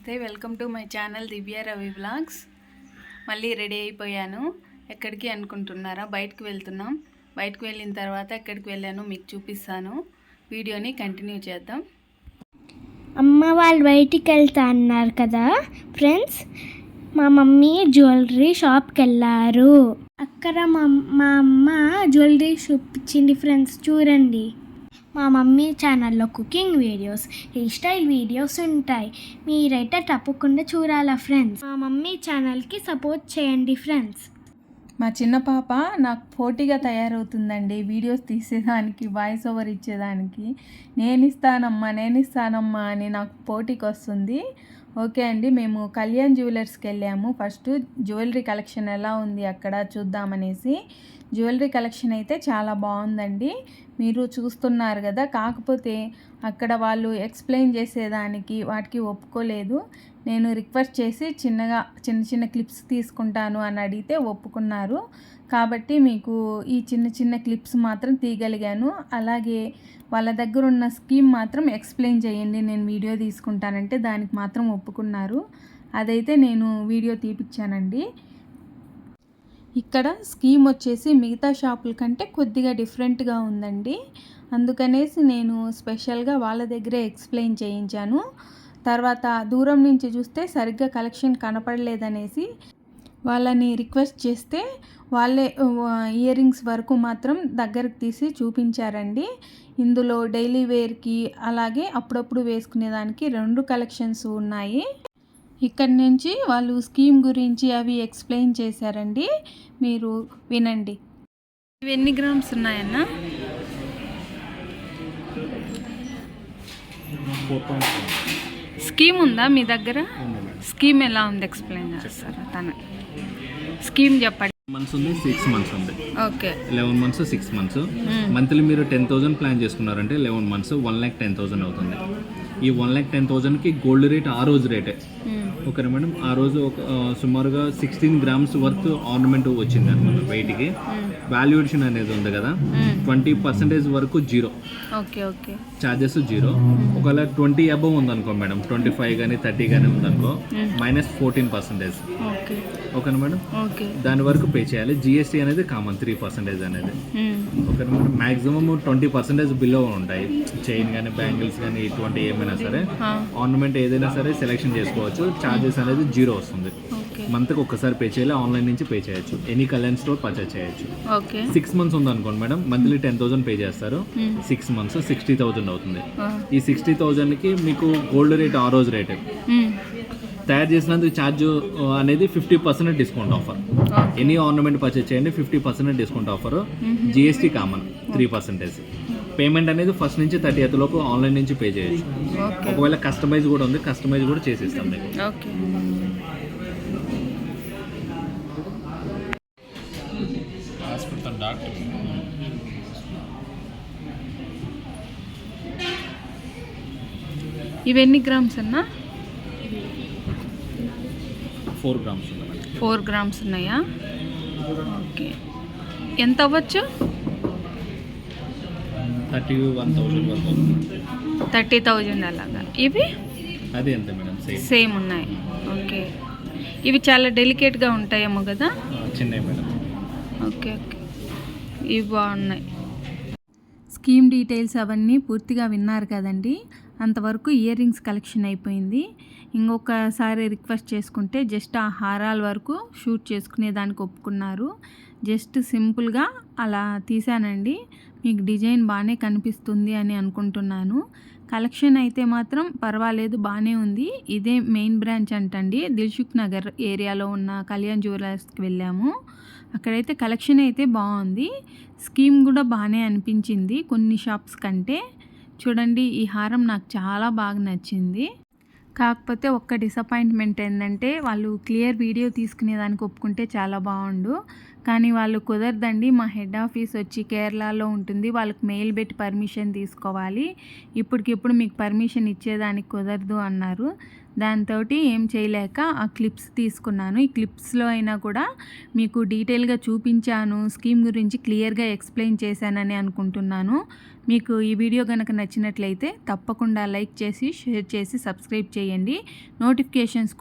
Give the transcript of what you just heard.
నమస్తే, welcome to my channel Divya Ravi vlogs. మళ్ళీ ready అయిపోయాను. ఎక్కడికి అనుకుంటున్నారా? బయటకు వెళ్తున్నాం. బయటకు వెళ్ళిన తర్వాత ఎక్కడికి వెళ్ళాను మీకు చూపిస్తాను. వీడియోని కంటిన్యూ చేద్దాం. అమ్మ వాళ్ళు బయటికి వెళ్తా అన్నారు కదా ఫ్రెండ్స్, మా మమ్మీ జ్యువెలరీ షాప్కి వెళ్ళారు. అక్కడ మా అమ్మ జ్యువెలరీ చూపించింది ఫ్రెండ్స్. చూడండి, మా మమ్మీ ఛానల్లో cooking videos, hair style videos ఉంటాయి. మీరైతే తప్పకుండా చూడాలా ఫ్రెండ్స్. మా మమ్మీ ఛానల్కి సపోర్ట్ చేయండి ఫ్రెండ్స్. మా చిన్న పాప నాకు పోటీగా తయారవుతుందండి వీడియోస్ తీసేదానికి, వాయిస్ ఓవర్ ఇచ్చేదానికి. నేను ఇస్తానమ్మా అని నాకు పోటీకి వస్తుంది. ఓకే అండి, మేము కళ్యాణ్ జ్యువెలర్స్కి వెళ్ళాము. ఫస్ట్ జ్యువెలరీ కలెక్షన్ ఎలా ఉంది అక్కడ చూద్దామనేసి. జ్యువెలరీ కలెక్షన్ అయితే చాలా బాగుందండి, మీరు చూస్తున్నారు కదా. కాకపోతే అక్కడ వాళ్ళు ఎక్స్ప్లెయిన్ చేసేదానికి వాటికి ఒప్పుకోలేదు. నేను రిక్వెస్ట్ చేసి చిన్న క్లిప్స్ తీసుకుంటాను అని అడిగితే ఒప్పుకున్నారు. కాబట్టి మీకు ఈ చిన్న క్లిప్స్ మాత్రం తీయగలిగాను. అలాగే వాళ్ళ దగ్గర ఉన్న స్కీమ్ మాత్రం ఎక్స్ప్లెయిన్ చేయండి, నేను వీడియో తీసుకుంటానంటే దానికి మాత్రం ఒప్పుకున్నారు. అదైతే నేను వీడియో తీపిచ్చానండి. ఇక్కడ స్కీమ్ వచ్చేసి మిగతా షాపుల కంటే కొద్దిగా డిఫరెంట్గా ఉందండి. అందుకనేసి నేను స్పెషల్గా వాళ్ళ దగ్గరే ఎక్స్ప్లెయిన్ చేయించాను. తర్వాత దూరం నుంచి చూస్తే సరిగ్గా కలెక్షన్ కనపడలేదనేసి వాళ్ళని రిక్వెస్ట్ చేస్తే వాళ్ళే ఇయర్ రింగ్స్ వరకు మాత్రం దగ్గరకు తీసి చూపించారండి. ఇందులో డైలీ వేర్కి అలాగే అప్పుడప్పుడు వేసుకునేదానికి 2 కలెక్షన్స్ ఉన్నాయి. ఇక్కడి నుంచి వాళ్ళు స్కీమ్ గురించి అవి ఎక్స్ప్లెయిన్ చేశారండి, మీరు వినండి. ఇవి ఎన్ని గ్రామ్స్ ఉన్నాయన్నా? 4. స్కీమ్ ఉందా మీ దగ్గర? స్కీమ్ ఎలా ఉంది ఎక్స్ప్లెయిన్ చేస్తారా? తన స్కీమ్ చెప్పండి. మంత్స్ ఉంది, 6 మంత్స్ ఉంది. Okay, 11 months 6 months. మంత్లీ మీరు 10,000 ప్లాన్ చేసుకున్నారంటే 11 మంత్స్ 1,10,000 అవుతుంది. ఈ 1,10,000కి గోల్డ్ రేట్ ఆ రోజు రేటే. ఓకేనా మేడం? ఆ రోజు ఒక సుమారుగా 16 గ్రామ్స్ వర్త్ ఆర్నమెంట్ వచ్చింది అనమాట. వెయిట్కి వాల్యుయేషన్ అనేది ఉంది కదా, 20% వరకు zero. Okay okay, charges zero. ఒకవేళ 20 అబవ్ ఉందనుకో మేడం, 25 కానీ 30 కానీ ఉందనుకో -14%. ఓకేనా మేడం? ఓకే, దాని వరకు పే చేయాలి. జిఎస్టీ అనేది కామన్ 3% అనేది. ఓకేనా మేడం? మ్యాక్సిమం 20% బిలో ఉంటాయి. చైన్ కానీ బ్యాంగిల్స్ కానీ ఇటువంటి ఏమైనా సరే ఆర్నమెంట్ ఏదైనా సరే సెలెక్షన్ చేసుకోవచ్చు. ఛార్జెస్ అనేది జీరో వస్తుంది. మంత్కి ఒక్కసారి పే చేయాలి. ఆన్లైన్ నుంచి పే చేయొచ్చు, ఎనీ కళ్యాణ్ స్టోర్ పర్చేజ్ చేయొచ్చు. 6 మంత్స్ ఉందనుకోండి మేడం, మంత్లీ 10,000 పే చేస్తారు. 6 మంత్స్ 60,000 అవుతుంది. ఈ 60,000కి మీకు గోల్డ్ రేట్ ఆ రోజు రేటే. తయారు చేసినందుకు ఛార్జ్ అనేది 50% discount offer. Any ornament purchase చేయండి, 50% discount offer. GST common 3%. Payment అనేది ఫస్ట్ నుంచి 30th లోపు ఆన్లైన్ నుంచి పే చేయొచ్చు. ఒకవేళ కస్టమైజ్ కూడా ఉంది, కస్టమైజ్ కూడా చేసిస్తాం మీకు. ఇవి ఎన్ని గ్రామ్స్ అన్నా? 4 గ్రామ్స్ ఉంది. 4 గ్రామ్స్ ఉన్నాయా? ఓకే, ఎంత అవ్వచ్చు? 31,000 వరకు. 30,000 అలాగా. ఇవి అదే ఎంత మేడం? సేమ్ ఉన్నాయి. ఓకే, ఇవి చాలా డెలికేట్గా ఉంటాయేమో కదా? చిన్నవి మేడం. ఓకే ఓకే, ఇవి బాగున్నాయి. స్కీమ్ డీటెయిల్స్ అవన్నీ పూర్తిగా విన్నారు కదండి. అంతవరకు ఇయర్ రింగ్స్ కలెక్షన్ అయిపోయింది. ఇంకొకసారి రిక్వెస్ట్ చేసుకుంటే జస్ట్ ఆ హారాల వరకు షూట్ చేసుకునే దానికి ఒప్పుకున్నారు. జస్ట్ సింపుల్గా అలా తీసానండి. మీకు డిజైన్ బాగానే కనిపిస్తుంది అని అనుకుంటున్నాను. కలెక్షన్ అయితే మాత్రం పర్వాలేదు, బాగానే ఉంది. ఇదే మెయిన్ బ్రాంచ్ అంటండి, దిల్సుఖ్ నగర్ ఏరియాలో ఉన్న కళ్యాణ్ జ్యువెలర్స్కి వెళ్ళాము. అక్కడైతే కలెక్షన్ అయితే బాగుంది. స్కీమ్ కూడా బాగానే అనిపించింది కొన్ని షాప్స్ కంటే. చూడండి, ఈ హారం నాకు చాలా బాగా నచ్చింది. కాకపోతే ఒక్క డిసప్పాయింట్మెంట్ ఏంటంటే వాళ్ళు క్లియర్ వీడియో తీసుకునేదానికి ఒప్పుకుంటే చాలా బాగుండు, కానీ వాళ్ళు కుదరదండి. మా హెడ్ ఆఫీస్ వచ్చి కేరళలో ఉంటుంది, వాళ్ళకి మెయిల్ పెట్టి పర్మిషన్ తీసుకోవాలి. ఇప్పటికిప్పుడు మీకు పర్మిషన్ ఇచ్చేదానికి కుదరదు అన్నారు. దాంతో ఏం చేయలేక ఆ క్లిప్స్ తీసుకున్నాను. ఈ క్లిప్స్లో అయినా కూడా మీకు డీటెయిల్గా చూపించాను, స్కీమ్ గురించి క్లియర్గా ఎక్స్ప్లెయిన్ చేశానని అనుకుంటున్నాను. మీకు ఈ వీడియో కనుక నచ్చినట్లయితే తప్పకుండా లైక్ చేసి, షేర్ చేసి, సబ్స్క్రైబ్ చేయండి. నోటిఫికేషన్స్